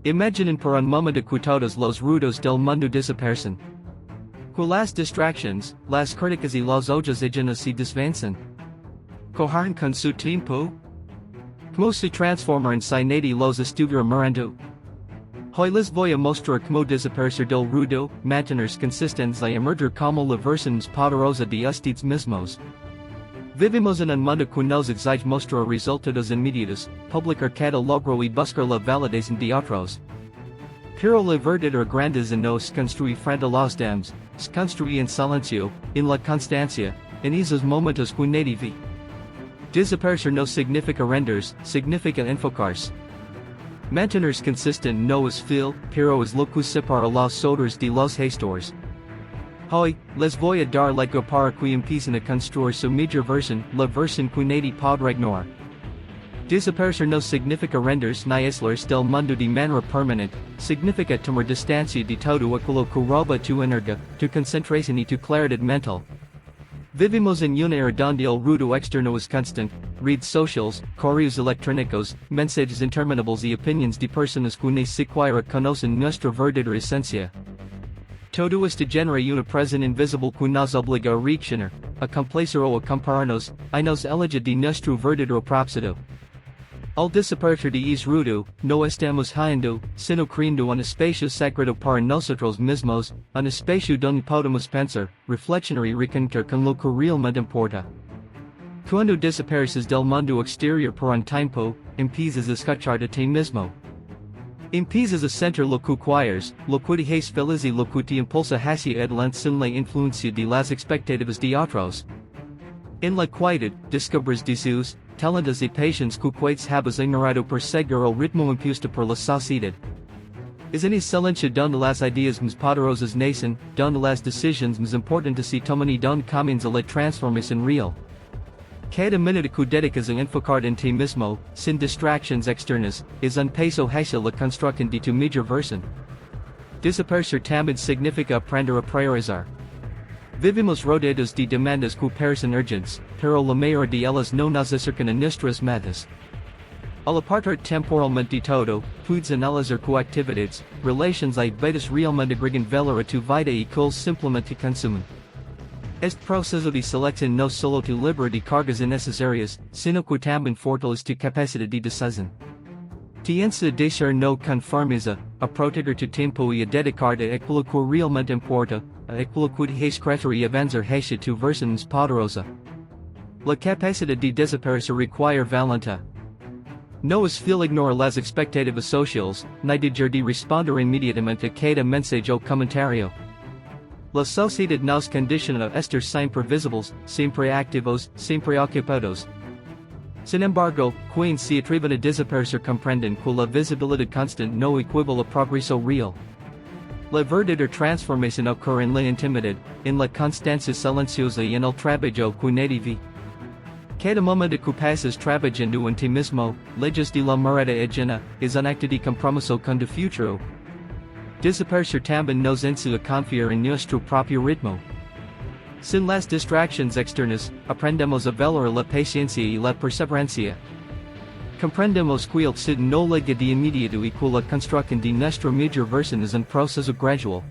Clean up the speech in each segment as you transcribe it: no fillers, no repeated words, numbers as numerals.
Imaginen por un momento que todos los ruidos del mundo desaparecen. Que las distracciones, las críticas y los ojos ajenos se desvanecen. Cojan con su tiempo. Como se transforman sin nadie los estuviera mirando. Hoy les voy a mostrar cómo desaparecer del ruido, mantenerse consistentes y emerger como la versión más poderosa de ustedes mismos. Vivimos en un mundo que nos exige mostrar resultados inmediatos, publicar cada logro y buscar la validación de otros. Pero la verdadera grandeza no se construye frente a los demás, se construye en silencio, en la constancia, en esos momentos que nadie ve. Desaparecer no significa rendirse, significa enfocarse. Mantenerse consistente no es fácil, pero es lo que separa los otros de los gestores. Hoy, les voy a dar la guía para que empiecen a construir su mejor versión, la versión que nadie podrá ignorar. Desaparecer no significa rendirse ni aislarse del mundo de manera permanente, significa tomar distancia de todo aquello que roba tu energía, tu concentración y tu claridad mental. Vivimos en una era donde el ruido externo es constante, redes sociales, correos electrónicos, mensajes interminables y opiniones de personas que ni siquiera conocen nuestra verdadera esencia. Todo esto genera una presión invisible que nos obliga a reaccionar, a complacer o a compararnos, y nos aleja de nuestro verdadero propósito. Al desaparecer de ese ruido, no estamos hallando, sino creando un espacio sagrado para nosotros mismos, un espacio donde podemos pensar, reflexionar y reconectar con lo que realmente importa. Cuando desapareces del mundo exterior por un tiempo, empiezas a escuchar a ti mismo. Empiezas a sentir lo que quieres, lo que te hace feliz y lo que te impulsa hacia adelante sin la influencia de las expectativas de otros. En la quietud, descubres deseos, talentos y pasiones que quizás habas ignorado por seguir el ritmo impuesto por la sociedad. Es en el silencio donde las ideas más poderosas nacen, donde las decisiones más importantes se toman y donde comienza la transformación real. Cada minuto que dedicas a enfocarte en ti mismo, sin distracciones externas, es un paso hacia la construcción de tu mejor versión. Desaparecer también significa aprender a priorizar. Vivimos rodeados de demandas que parecen urgentes, pero la mayoría de ellas no nos acercan a nuestras metas. Al apartar temporalmente de todo, puedes analizar que actividades, relaciones y vidas realmente agregan valor a tu vida y cuáles simplemente consumen. Este proceso de selección no solo te libera de cargas innecesarias, sino que también fortalece tu capacidad de decisión. Te enseña a dejar no conformeza, a proteger tu tiempo y a dedicarte a aquello que realmente importa, a aquello que te hace crecer y avanzar hacia tu versión más poderosa. La capacidad de desaparecer requiere valentía. No es fácil ignorar las expectativas sociales, ni dejar de responder inmediatamente a cada mensaje o comentario. La sociedad nos condiciona a estar siempre visibles, siempre activos, siempre ocupados. Sin embargo, quienes se atreven a desaparecer comprenden que la visibilidad constante no equivale a progreso real. La verdadera transformación ocurre en la intimidad, en la constancia silenciosa y en el trabajo que nadie ve. Cada momento que pasas trabajando en ti mismo, lejos de la mirada ajena, es un acto de compromiso con tu futuro. Desaparecer también nos enseña a confiar en nuestro propio ritmo. Sin las distracciones externas, aprendemos a valorar la paciencia y la perseverancia. Comprendemos que el éxito no llega de inmediato y que la construcción de nuestra mejor versión es un proceso gradual.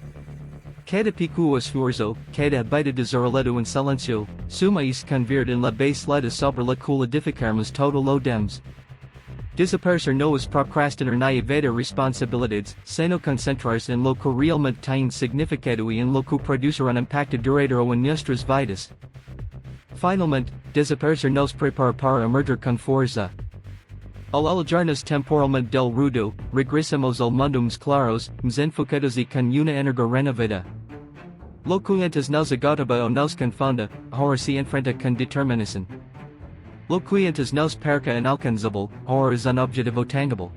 Cada pequeño esfuerzo, cada habita desarrollado en silencio, suma y se convierte en la base sobre la que edificaremos todo lo demás. Desaparecer no es procrastinar ni evadir responsabilidades, sino concentrarse en lo que realmente tiene significado y en lo que produce un impacto duradero en nuestras vidas. Finalmente, desaparecer nos prepara para emerger con fuerza. Al alejarnos temporalmente del ruido, regresamos al mundo más claros, más enfocados y con una energía renovada. Lo que antes nos agotaba o nos confunda, ahora se enfrenta con determinación. Lo que antes nos parecía inalcanzable, ahora es un objetivo tangible.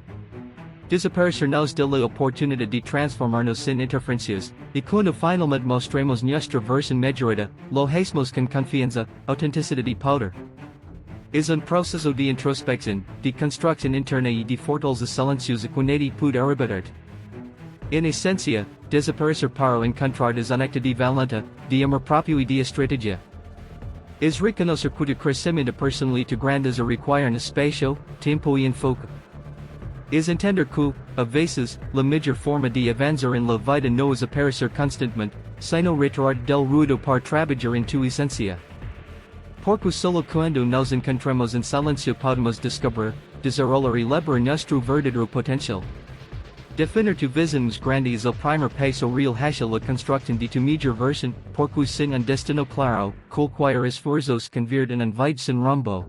Desaparecer nos da la oportunidad de transformarnos sin interferencias, y cuando finalmente mostremos nuestra versión mejorada, lo hacemos con confianza, autenticidad y poder. Es un proceso de introspección, de construcción interna y de fortaleza silenciosa que nadie puede arrebatar. En esencia, desaparecer para encontrar es un acto de valentía, de amor propio y de estrategia. Es reconocer que tu crecimiento personal y tu grandeza requieren espacio, tiempo y enfoque. Es entender que, a veces, la mejor forma de avanzar en la vida no es aparecer constantemente, sino retirar del ruido para trabajar en tu esencia. Porque solo cuando nos encontramos en silencio podemos descubrir, desarrollar y liberar nuestro verdadero potencial. Definir tu visión más grande es el primer paso real hacia la construcción de tu mejor versión, porque sin un destino claro, cualquier esfuerzo se convierte en un vida sin rumbo.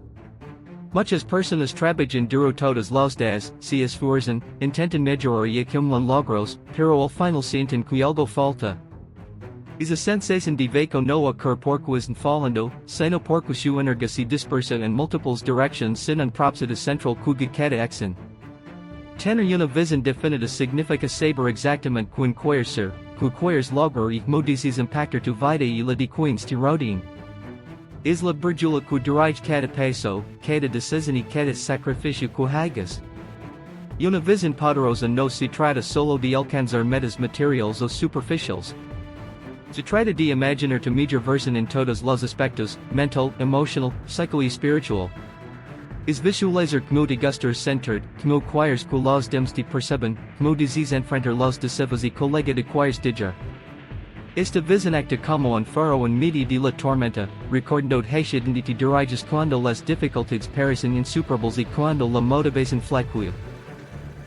Muchas personas trabajan duro todos los días, se esfuerzan, intentan mejorar y acumulan logros, pero al final sienten que algo falta. Esa sensación de vacío no ocurre porque están fallando, sino porque su energía se dispersa en múltiples direcciones sin un propósito central que cada acción. Tener una visión definida significa saber exactamente qué quieres lograr y cómo deseas impactar tu vida y la de quienes te rodean. Es la brújula que dirige cada paso, cada decisión y cada sacrificio que hagas. Una visión poderosa no se trata solo de alcanzar metas materiales o superficiales. Se trata de imaginar tu mejor versión en todos los aspectos, mental, emocional, psico y espiritual. Es visualizar cómo te gustas sentir, cómo quieres que los demás te perciban, cómo deseas enfrentar los desafíos y colega de quieres diger. Esta visión acta como un faro en medio de la tormenta, recordando hacia donde te diriges cuando las dificultades parecen insuperables y cuando la motivación fluctúa.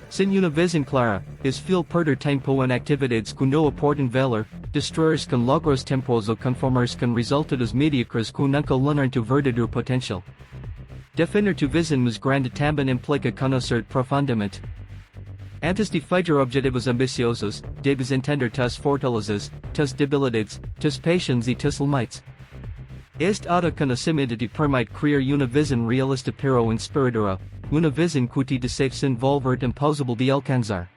Sin una visión clara, es fácil perder tiempo en actividades que no aportan valor, distraerse con logros temporales o conformarse con resultados mediocres que nunca logran tu verdadero potencial. Definir tu visión más grande también implica conocer profundamente. Antes de fijar objetivos ambiciosos, debes entender tus fortalezas, tus debilidades, tus pasiones y tus límites. Este autoconocimiento te permite crear una visión realista pero inspiradora, una visión que te desafía sin volverte imposible de alcanzar.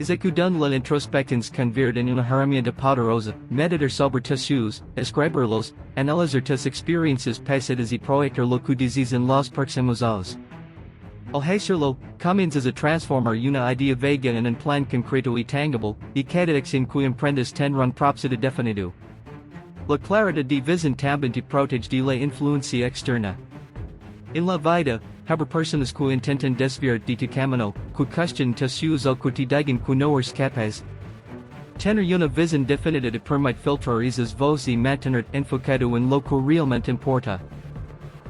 Ejecutando la introspección se convierte en una herramienta poderosa, meditar sobre tus sueños, escribirlos, analizar tus experiencias pasadas y proyectar lo que deseas en los próximos años. Al hacerlo, comienzas a transformar una idea vaga en un plan concreto y tangible, y cada acción que emprendes tendrá un propósito definido. La claridad de visión también te protege de la influencia externa. En la vida, habrá personas que intentan desviar de tu camino, que cuestionan tus sueños o que te digan que no eres capaz. Tener una visión definida te permite filtrar esas voces y mantenerte enfocado en lo que realmente importa.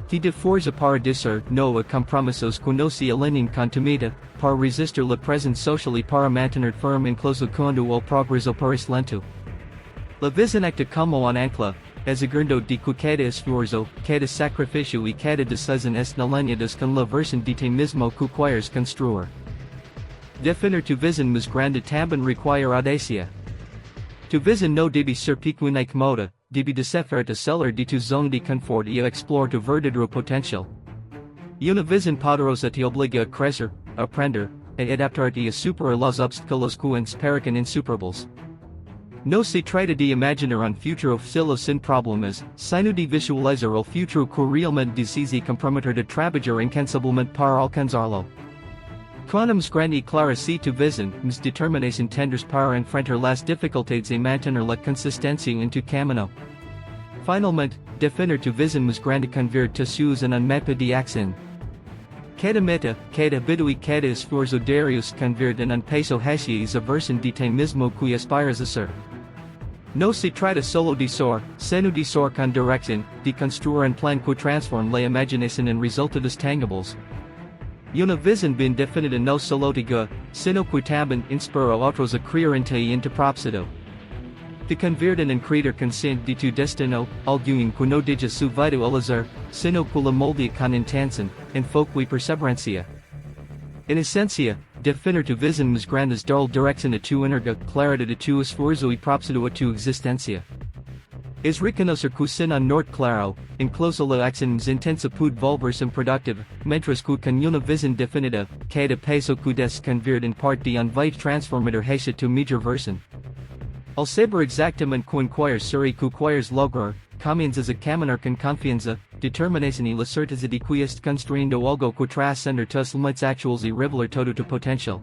Te da fuerza para decir no a compromisos que no se alinean con tu meta, para resistir la presión social y para mantenerte firme incluso cuando el progreso parece lento. La visión acta como un ancla, asegurando de que cada esfuerzo, cada sacrificio y cada decisión están alineadas con la versión de ti mismo que quieres construir. Definir tu visión más grande también requiere audacia. Tu visión no debe ser pequeña y cómoda, debe desafiarte a salir de tu zona de confort y a explorar tu verdadero potencial. Una visión poderosa te obliga a crecer, a aprender, a adaptarte y a superar los obstáculos que nos parecen insuperables. No se trata de imaginar un futuro fácil sin problemas, sino de visualizar el futuro que realmente deseas y comprometer de trabajar incansablemente para alcanzarlo. Cuanto más grande y clara sea tu visión, más determinación tendrás para enfrentar las dificultades y mantener la consistencia en tu camino. Finalmente, definir tu visión más grande convierte tus sueños en un mapa de acción. Cada meta, cada hábito y cada esfuerzo diario se convierte en un paso hacia esa versión de ti mismo que aspiras a ser. No se trata solo de soar, sino de soar con dirección, de construir un plan que transforme la imaginación en resultados tangibles. Una visión bien definida no solo te guía, sino que también inspira a otros a creer en ti y en tu propósito. Te convierte en un creador consciente de tu destino, alguien que no deja su vida al azar, sino que la moldea con intención, enfoque y perseverancia. En esencia, definir tu visión más grande es dar dirección a tu energía, claridad a tu esfuerzo y propósito a tu existencia. Es reconocer que sin un norte claro, incluso la acción más intensa puede volverse improductiva, mientras que con una visión definida, cada paso que des se convierte en parte de un vida transformador hacia tu mejor versión. Al saber exactamente qué quieres ser y qué quieres lograr, comienzas a caminar con confianza, determinación y la certeza de que estás construyendo algo que trascender tus límites actuales y revelar todo tu potencial.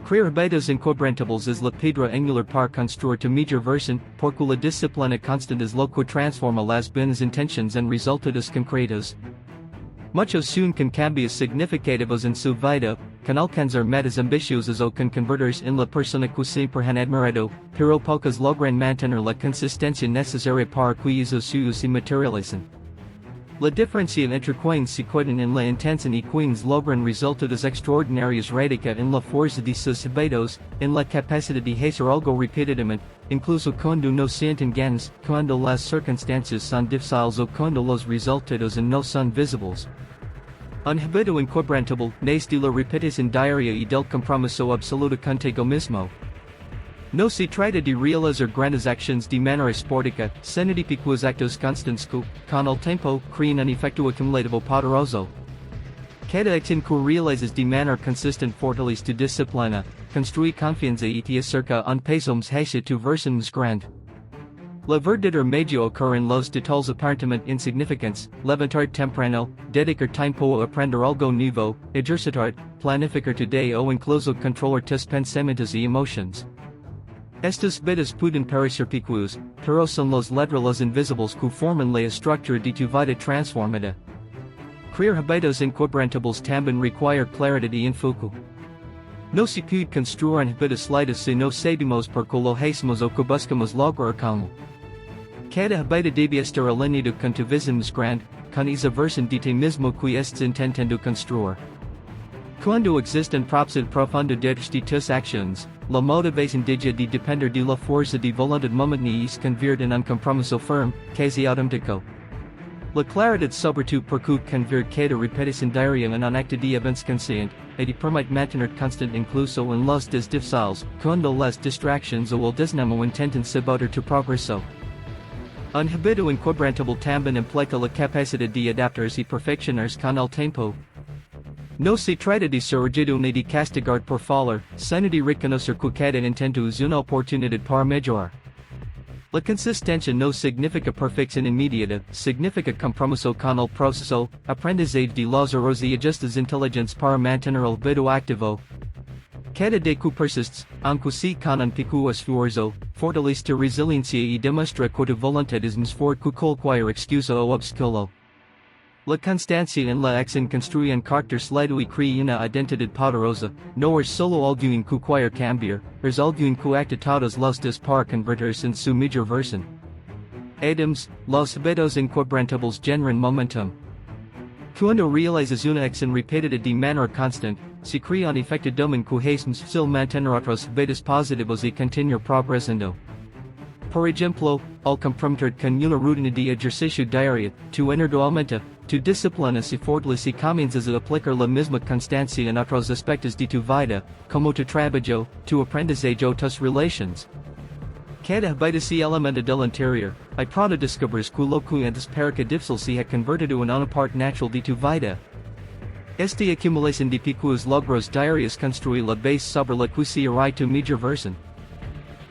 Crear hábitos inquebrantables es la piedra angular para construir tu mejor versión, porque la disciplina constante es lo que transforma las buenas intenciones en resultados concretos. Muchos sueñan con cambios significativos en su vida, can alcanzar metas ambiciosas o con convertirse en la persona que siempre han admirado, pero pocas logran mantener la consistencia necesaria para que esos sueños se materialicen. La diferencia entre quienes se cuidan en la intención y quienes logran resultados extraordinarios radica en la fuerza de sus hábitos, en la capacidad de hacer algo repetidamente, incluso cuando no sienten ganas, cuando las circunstancias son difíciles o cuando los resultados no son visibles. Un hábito inquebrantable nace de la repetición diaria y del compromiso absoluto contigo mismo. No se trata de realizar grandes acciones de manera esporádica, sino de pequeños actos constantes que, con el tiempo, crean un efecto acumulativo poderoso. Cada acción que realizas de manera consistente fortalece tu disciplina, construye confianza y te acerca un paso más hacia tu versión más grande. La verdadera magia ocurre en los detalles aparentemente insignificantes: levantar temprano, dedicar tiempo a aprender algo nuevo, ejercitar, planificar tu día o incluso controlar tus pensamientos y emociones. Estas vidas pueden parecer pequeños, pero son los laterales invisibles que forman la estructura de tu vida transformada. Crear hábitos inquebrantables también require claridad y enfoque. No se puede construir un hábito sólido si no sabemos por qué lo hacemos o que buscamos lograr como. Cada hábito debe estar alineado con tu visión más grande, con esa versión de ti mismo que estás intentando construir. Cuando existe un propósito profundo detrás de tus acciones, la motivación deja de depender de la fuerza de voluntad momentánea y se convierte en un compromiso firme, casi automático. La claridad sobre tu porque convierte cada repetición diaria en un acto de avance consciente, y te permite mantener constante incluso en los días difíciles, cuando las distracciones o el desánimo intentan sabotear tu progreso. Un hábito inquebrantable también implica la capacidad de adaptarse y perfeccionarse con el tiempo. No se trata de ser rígido ni de castigar por fallar, sino de reconocer que cada intento es una oportunidad para mejorar. La consistencia no significa perfección inmediata, significa compromiso con el proceso, aprendizaje de los errores y ajustes inteligentes para mantener el hábito activo. Cada día que persistes, aunque sea con un pequeño esfuerzo, fortalece tu resiliencia y demuestra que tu voluntad es más fuerte que cualquier excusa o obstáculo. La constancia en la acción construye un carácter sólido y crea una identidad poderosa, no es solo alguien que quiere cambiar, es alguien que acta todos los días para convertirse en su mejor versión. Adams, los hábitos inquebrantables generan momentum. Cuando realizas una acción repetida de manera constante, se crea un efecto dominó que es más fácil mantener otros hábitos positivos y continuar progresando. Por ejemplo, al comprometer con una rutina de ejercicio diaria, tu energía aumenta, tu disciplina se fortalece y comienzas a aplicar la misma constancia en otros aspectos de tu vida, como tu trabajo, tu aprendizaje o tus relaciones. Cada hábito se alimenta del interior, y pronto descubres que lo que antes parecía difícil se ha convertido en una parte natural de tu vida. Esta acumulación de pequeños logros diarios construye la base sobre la que se hará tu mejor versión.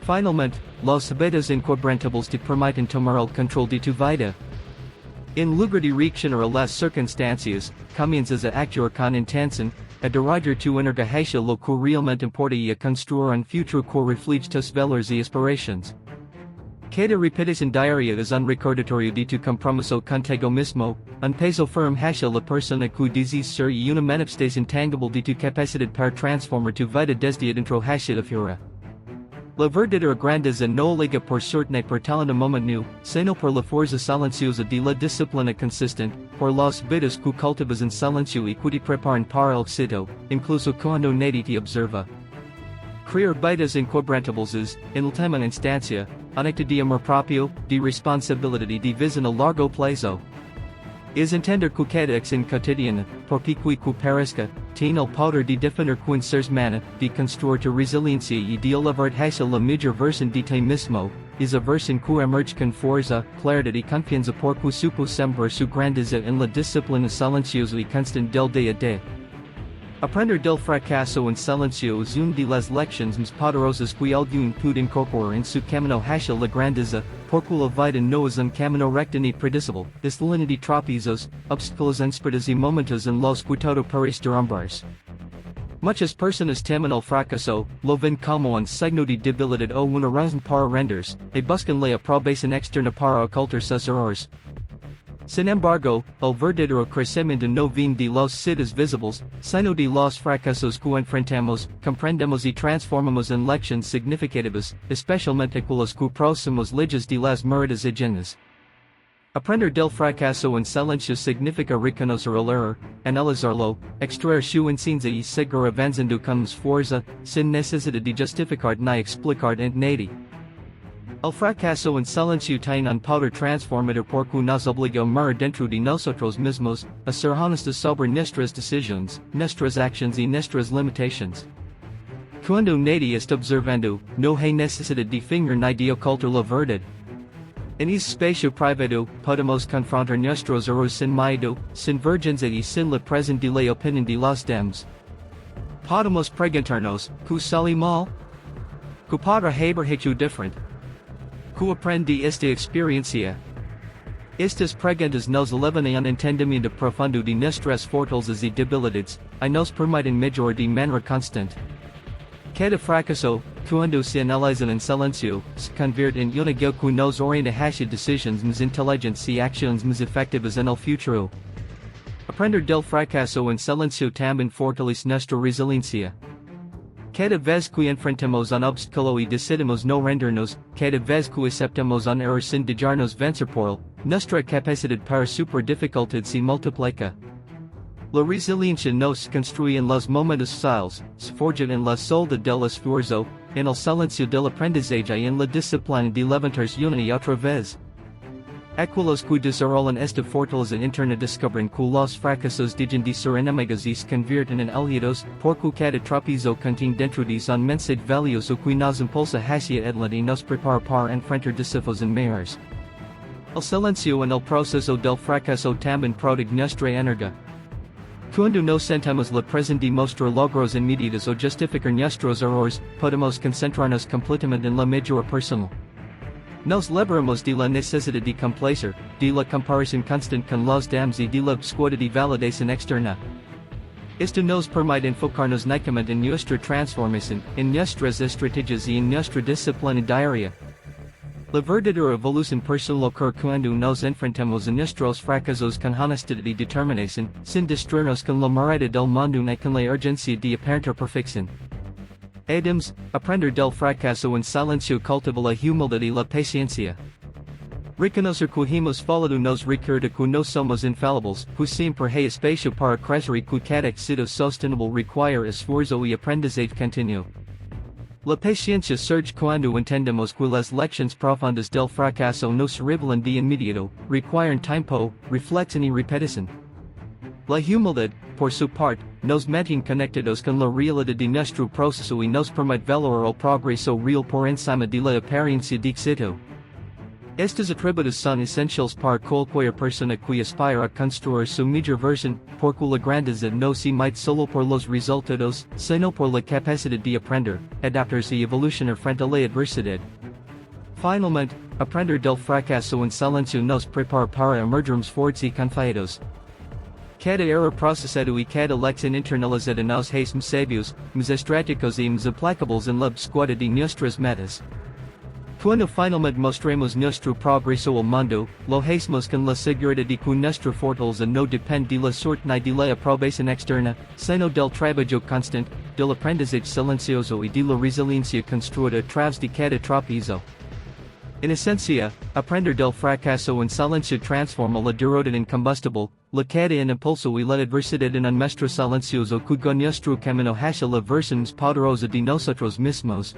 Finalmente, los hábitos inquebrantables te permiten tomar el control de tu vida. En lugar de reaccionar a las circunstancias, comienzas a actuar con intención, a dirigir tu energía hacia lo que realmente importa y a construir un futuro que refleje tus valores y aspiraciones. Cada repetición diaria es un recordatorio de tu compromiso contigo mismo, un paso firme hacia la persona que deseas ser y una manifestación tangible de tu capacidad para transformar tu vida desde adentro hacia afuera. La verdadera grandeza no liga por suerte ni por talento momentáneo, sino por la fuerza silenciosa de la disciplina consistente, por los hábitos que cultivas en silencio y que te preparan para el éxito, incluso cuando nadie te observa. Crear hábitos inquebrantables es, en última instancia, un acto de amor propio, de responsabilidad y de visión a largo plazo. Es entender que cada acción cotidiana, por pequeña que parezca, tiene el poder de definir quién seres humana, de construir tu resiliencia y de elevar hacia la mejor versión de ti mismo, esa versión que emerge con fuerza, claridad y confianza porque supo sembrar su grandeza en la disciplina silenciosa y constante del día a día. Aprender del fracaso en silencio es una de las lecciones más poderosas que alguien puede incorporar en su camino hacia la grandeza, porque la vida no es un camino recto ni predecible, es llena de tropiezos, obstáculos inesperados y momentos en los que todo parece derrumbarse. Muchas personas temen el fracaso, lo ven como un signo de debilidad o una razón para rendirse, y buscan la aprobación externa para ocultar sus errores. Sin embargo, el verdadero crecimiento no viene de los sitios visibles, sino de los fracasos que enfrentamos, comprendemos y transformamos en lecciones significativas, especialmente con los que próximos ligas de las miradas llenas. Aprender del fracaso en silencio significa reconocer el error, analizarlo, extraer su enseñanza y seguir avanzando con fuerza, sin necesidad de justificar ni explicar nada. El fracaso en silencio tiene un poder transformador porque nos obliga a mirar dentro de nosotros mismos, a ser honestos sobre nuestras decisiones, nuestras acciones y nuestras limitaciones. Cuando nadie está observando, no hay necesidad de fingir ni de ocultar la verdad. En ese espacio privado, podemos confrontar nuestros errores sin miedo, sin vergüenza y sin la presión de la opinión de los demás. Podemos preguntarnos, ¿qué salió mal? ¿Qué podrá haber hecho diferente? ¿Qué aprendí de esta experiencia? Estas preguntas nos elevan a un entendimiento profundo de nuestras fortalezas y debilidades, y nos permiten mejorar de manera constante. Cada fracaso, cuando se analiza en silencio, se convierte en una guía que nos orienta hacia decisiones más inteligentes y acciones más efectivas en el futuro. Aprender del fracaso en silencio también fortalece nuestra resiliencia. Cada vez que enfrentamos un obstáculo y decidimos no rendirnos, cada vez que aceptamos un error sin dejarnos vencer por él, nuestra capacidad para superar dificultades se multiplica. La resiliencia no se construye en los momentos fáciles, se forja en la soledad del esfuerzo, en el silencio del aprendizaje y en la disciplina de levantarse una y otra vez. Aquellos que desarrollan esta fortaleza interna descubren que los fracasos dejan de ser enemigos y se convierten en aliados, porque cada tropiezo contiene dentro de un mensaje valioso que nos impulsa hacia adelante y nos prepara para enfrentar desafíos mejores. El silencio en el proceso del fracaso también protege nuestra energía. Cuando no sentimos la presión de mostrar logros inmediatos o justificar nuestros errores, podemos concentrarnos completamente en la mejora personal. Nos liberamos de la necesidad de complacer, de la comparación constante con los demás y de la búsqueda de validación externa. Esto nos permite enfocarnos únicamente en nuestra transformación, en nuestras estrategias y en nuestra disciplina diaria. La verdadera evolución personal ocurre cuando nos enfrentamos a nuestros fracasos con honestidad y determinación, sin distraernos con la mirada del mundo ni con la urgencia de aparentar perfección. Además, aprender del fracaso en silencio cultiva la humildad y la paciencia. Reconocer que hemos fallado nos recuerda que no somos infalibles, que siempre hay espacio para crecer y que cada éxito sostenible requiere esfuerzo y aprendizaje continuo. La paciencia surge cuando entendemos que las lecciones profundas del fracaso no se revelan de inmediato, requieren tiempo, reflexión y repetición. La humildad, por su parte, nos mantiene conectados con la realidad de nuestro proceso y nos permite valorar el progreso real por encima de la apariencia de éxito. Estos atributos son esenciales para cualquier persona que aspira a construir su mejor versión, porque la grandeza no se mide solo por los resultados, sino por la capacidad de aprender, adaptarse y evolucionar frente a la adversidad. Finalmente, aprender del fracaso en silencio nos prepara para emerger más fuertes y confiados. Cada error procesado y cada lección internalizada nos hace más sabios, más estratégicos y más aplicables en la búsqueda de nuestras metas. Cuando finalmente mostremos nuestro progreso al mundo, lo hacemos con la seguridad de que nuestra fortaleza no depende de la suerte ni de la aprobación externa, sino del trabajo constante, del aprendizaje silencioso y de la resiliencia construida a través de cada tropiezo. En esencia, aprender del fracaso en silencio transforma la derrota en combustible, la queda en impulso y la adversidad en un maestro silencioso que guía nuestro camino hacia la versión más poderosa de nosotros mismos.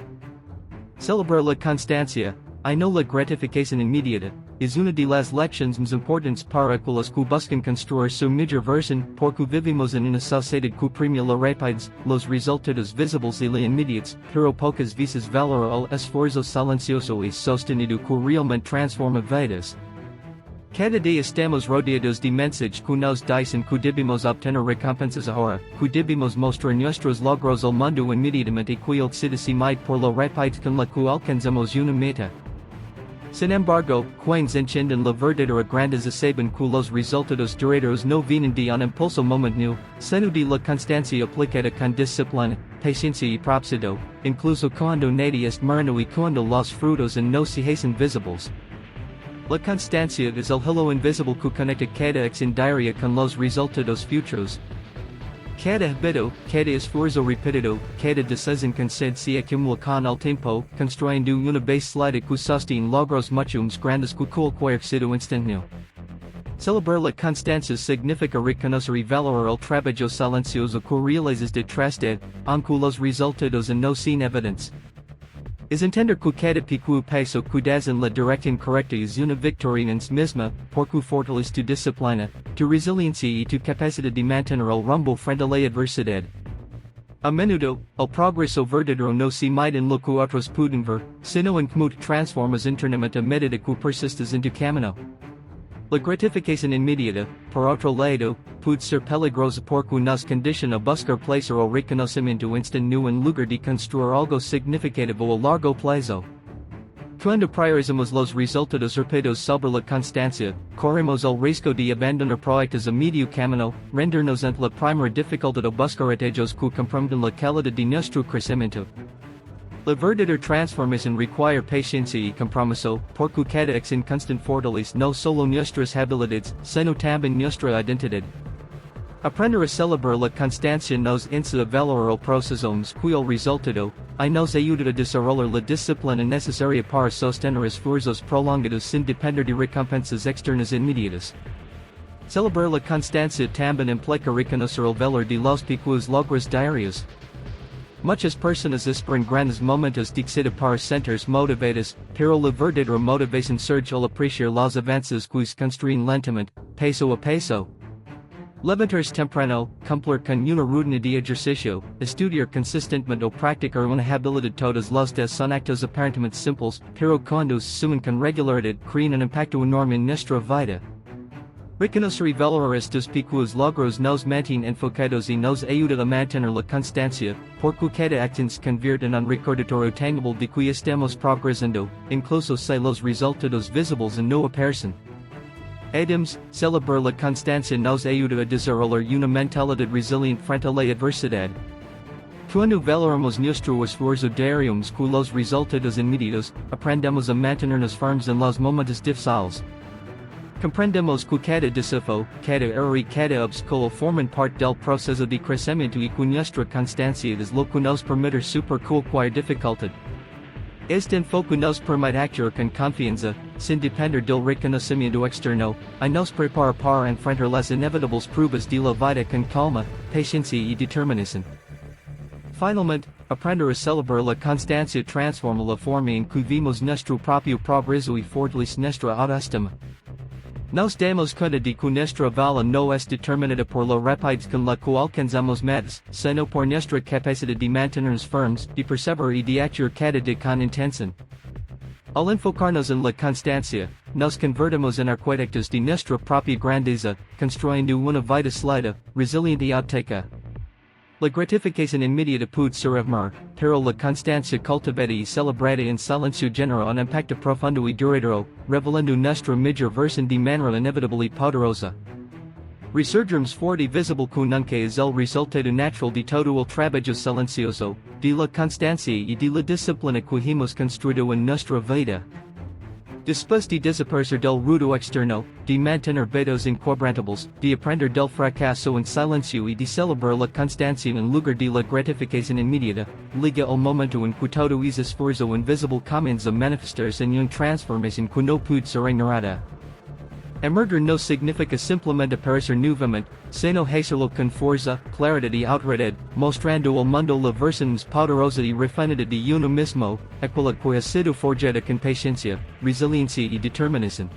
Celebrar la constancia, y no la gratificación inmediata, es una de las lecciones más importantes para aquellos que buscan construir su mejor versión, porque vivimos en una sociedad que premia la rapidez, los resultados visibles y la inmediates, pero pocas veces valora el esfuerzo silencioso y sostenido que realmente transforma vidas. Cada día estamos rodeados de mensajes que nos dicen que debemos obtener recompensas ahora, que debemos mostrar nuestros logros al mundo inmediatamente y que el éxito se mide por la rapidez con la que alcanzamos una meta. Sin embargo, quienes entienden la verdadera grandeza saben que los resultados duraderos no vienen de un impulso momentáneo, sino de la constancia aplicada con disciplina, paciencia y propósito, incluso cuando nadie está mirando y cuando los frutos no se hacen visibles. La constancia es el hilo invisible que conecta cada acción diaria con los resultados futuros. Cada hábito, cada esfuerzo repetido, cada decisión consciente se acumula con el tiempo, construyendo una base sólida que sostiene logros muchos grandes que cualquier sido instantáneo. Celebrar la constancia significa reconocer y valorar el trabajo silencioso que realizas detrás de, aunque los resultados no sin evidentes. Es entender que cada pequeño paso que das en la dirección correcta es una victoria en sí misma, porque fortalece tu disciplina, tu resiliencia y tu capacidad de mantener el rumbo frente a la adversidad. A menudo, el progreso verdadero no se mide en lo que otros pueden ver, sino en cómo te transformas internamente a medida que persistes en tu camino. La gratificación inmediata, por otro lado, puede ser peligrosa porque nos condiciona a buscar placer o reconocimiento instantáneo en lugar de construir algo significativo a largo plazo. Cuando priorizamos los resultados rápidos sobre la constancia, corremos el riesgo de abandonar proyectos a medio camino, rendirnos ante la primera dificultad o buscar aquellos que comprometen la calidad de nuestro crecimiento. La verdadera transformación requiere paciencia y compromiso, porque cada acción constante fortalece no solo nuestras habilidades, sino también nuestra identidad. Aprender a celebrar la constancia nos enseña a valorar el proceso más que el resultado, y nos ayuda a desarrollar la disciplina necesaria para sostener esfuerzos prolongados sin depender de recompensas externas inmediatas. Celebrar la constancia también implica reconocer el valor de los pequeños logros diarios. Muchas personas esperan grandes momentos de éxito para sentirse motivadas, pero la verdadera motivación surge al apreciar los avances que se construyen lentamente, paso a paso. Levantarse temprano, cumplir con una rutina de ejercicio, estudiar consistentemente o practicar una habilidad todos los días son actos aparentemente simples, pero cuando se suman con regularidad crean un impacto enorme en nuestra vida. Reconocer y valorar estos pequeños logros nos mantiene enfocados y nos ayuda a mantener la constancia, porque cada acción se convierte en un recordatorio tangible de que estamos progresando, incluso si los resultados visibles no aparecen. Además, celebrar la constancia nos ayuda a desarrollar una mentalidad resiliente frente a la adversidad. Cuando valoramos nuestro esfuerzo diario más que los resultados inmediatos, aprendemos a mantenernos firmes en los momentos difíciles. Comprendemos que cada desafío, cada error y cada obstáculo forman parte del proceso de crecimiento y que nuestra constancia es lo que nos permite superar cualquier dificultad. Este enfoque nos permite actuar con confianza, sin depender del reconocimiento externo, y nos prepara para enfrentar las inevitables pruebas de la vida con calma, paciencia y determinación. Finalmente, aprender a celebrar la constancia transforma la forma en que vemos nuestro propio progreso y fortalece nuestra autoestima. Nos damos cuenta de que nuestra valía no es determinada por lo rapidez con la que alcanzamos metas, sino por nuestra capacidad de mantenernos firmes, de perseverar y de actuar cada día con intención. Al enfocarnos en la constancia, nos convertimos en arquitectos de nuestra propia grandeza, construyendo una vida sólida, resiliente y auténtica. La gratificación inmediata puede ser efímera, pero la constancia cultivada y celebrada en silencio genera un impacto profundo y duradero, revelando nuestra mejor versión de manera inevitable y poderosa. Resurgimos fuerte y visible que nunca es el resultado natural de todo el trabajo silencioso, de la constancia y de la disciplina que hemos construido en nuestra vida. Después de desaparecer del ruido externo, de mantener hábitos inquebrantables, de aprender del fracaso en silencio y de celebrar la constancia en lugar de la gratificación inmediata, llega el momento en que todo ese esfuerzo invisible comienza a manifestarse en una transformación que no puede ser ignorada. Emerger no significa simplemente aparecer nuevamente, sino hacerlo con fuerza, claridad y autoridad, mostrando al mundo la versión más poderosa y refinada de uno mismo, aquella que ha sido forjada con paciencia, resiliencia y determinación.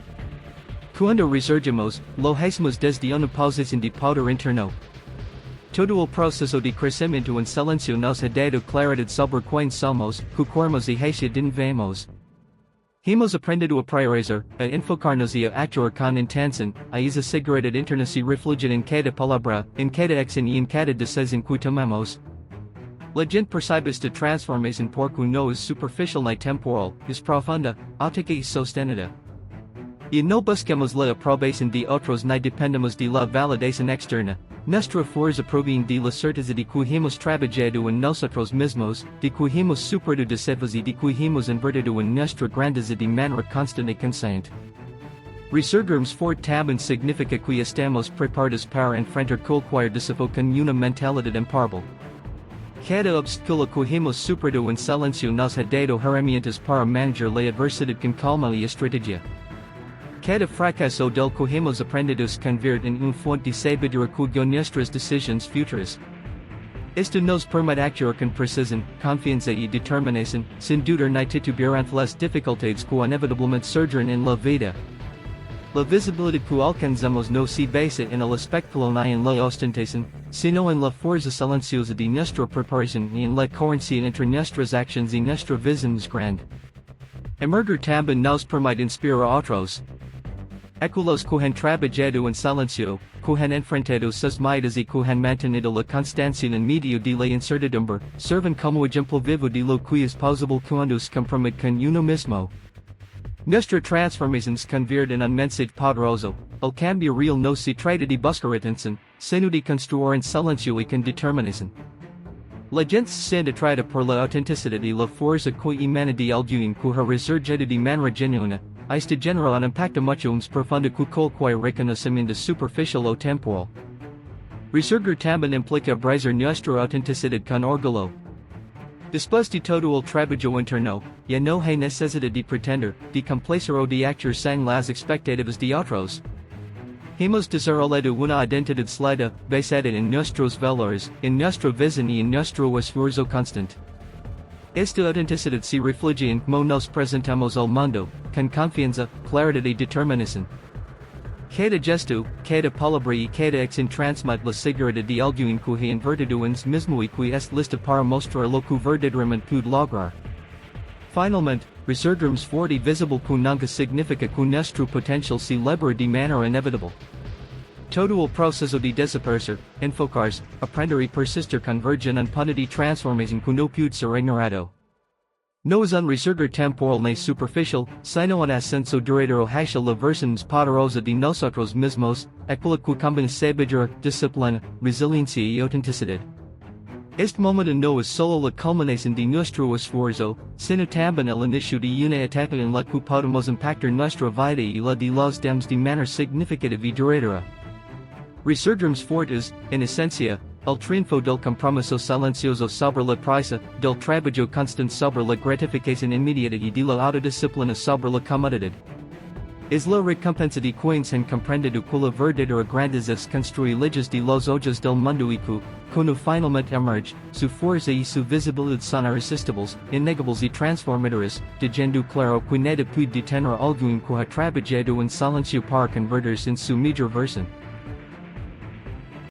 Cuando resurgimos, lo hacemos desde una posición de poder interno. Todo el proceso de crecimiento en silencio nos ha dado claridad sobre quién somos, qué queremos y hacia dónde vamos. Hemos aprendido a priorizar, a enfocarnos y a actuar con intención, a esa seguridad interna se refleja en cada palabra, en cada acción y en cada decisión que tomamos. La gente percibe esta transformación porque no es superficial ni temporal, es profunda, auténtica y sostenida. Y no buscamos la aprobación de otros ni dependemos de la validación externa. Nuestra fuerza proviene de la certeza de que hemos trabajado en nosotros mismos, de que hemos superado desafíos y de que hemos invertido en nuestra grandeza de manera constante y consciente. Resurgirmos forte também significa que estamos preparados para enfrentar qualquer desafio com uma mentalidade imparável. Cada obstáculo que hemos superado em silêncio nos ha dado herramientas para manejar la adversidade com calma e estratégia. Cada fracasso del que hemos aprendido se convierte em fonte de sabedoria que guia nuestras decisões futuras. Isto nos permite actuar com precisão, confiança e determinação, sem dudar ni titubear ante las dificuldades que inevitablemente surgirão en la vida. La visibilidad que alcanzamos no se basa en el espectáculo ni en la ostentación, sino en la fuerza silenciosa de nuestra preparación y en la coherencia entre nuestras acciones y nuestra visión más grande. Emerger también nos permite inspirar a otros. Aquellos que han trabajado en silencio, que han enfrentado sus miedos y que han mantenido la constancia en medio de la incertidumbre, sirven como ejemplo vivo de lo que es posible cuando se compromete con uno mismo. Nuestra transformación se convierte en un mensaje poderoso. El cambio real no se trata de buscar atención, sino de construir en silencio y con determinación. La gente se siente atraída por la autenticidad y la fuerza que emana de alguien que ha resurgido de manera genuina. Este genera un impacto mucho más profundo que cualquier reconocimiento superficial o temporal. Resurgir también implica abrazar nuestra autenticidad con orgullo. Después de todo el trabajo interno, ya no hay necesidad de pretender, de complacer o de actuar según las expectativas de otros. Hemos desarrollado una identidad sólida, basada en nuestros valores, en nuestra visión y en nuestro esfuerzo constante. Esta autenticidad se refleja en cómo nos presentamos al mundo, con confianza, claridad y determinación. Cada gesto, cada palabra y cada acción transmite la seguridad de alguien que ha invertido en sí mismo y que es listo para mostrar lo que verdaderamente puede lograr. Finalmente, resurgirmos forte y visible que nunca significa que nuestro potencial se libera de manera inevitable. Todo el proceso de desaparecer, enfocarse, aprender y persistir converge en un punto de transformación que no puede ser ignorado. No es un resurgir temporal ni superficial, sino un ascenso duradero hacia la versión más poderosa de nosotros mismos, aquella que combina sabiduría, disciplina, resiliencia y autenticidad. Este momento no es solo la culminación de nuestro esfuerzo, sino también el inicio de una etapa en la que podemos impactar nuestra vida y la de los demás de manera significativa y duradera. Resurgirmos fortes, en esencia, el triunfo del compromiso silencioso sobre la prisa, del trabajo constante sobre la gratificación inmediata y de la autodisciplina sobre la comodidad. Es la recompensa de quienes han comprendido que la verdadera grandeza es construir leyes de los ojos del mundo y que, cuando finalmente emerge, su fuerza y su visibilidad son irresistibles, innegables y transformadoras, dejando claro que nada puede detener a alguien que ha trabajado en silencio para convertirse en su mejor versión.